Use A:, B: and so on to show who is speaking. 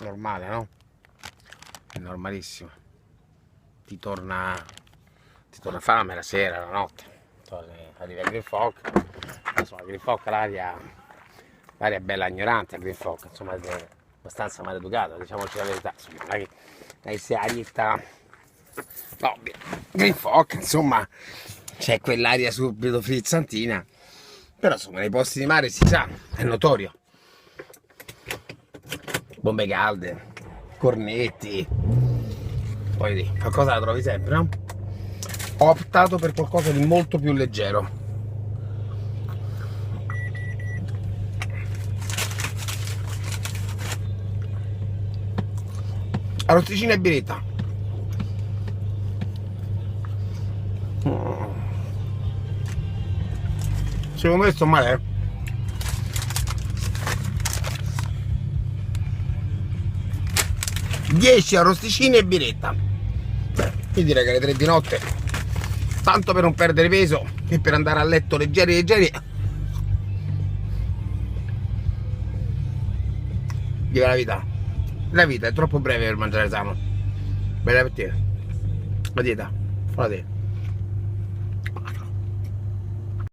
A: normale, no? È normalissimo. Ti torna fame la sera, la notte. Arriva il Green Fog, insomma, il Green Fog l'aria è bella ignorante, il Green Fog, insomma, è abbastanza maleducato, diciamoci la verità, insomma, non è che sia arietta. No, Green Fog, insomma, c'è quell'aria subito frizzantina, però insomma nei posti di mare si sa, è notorio. Bombe calde, cornetti, poi qualcosa la trovi sempre, no? Ho optato per qualcosa di molto più leggero. Arrosticina e biretta. Secondo me sto male, 10 arrosticini e biretta. Io direi che alle 3 di notte, tanto per non perdere peso e per andare a letto leggeri. Viva la vita. La vita è troppo breve per mangiare sano. Bella per te. La dieta, fa la te.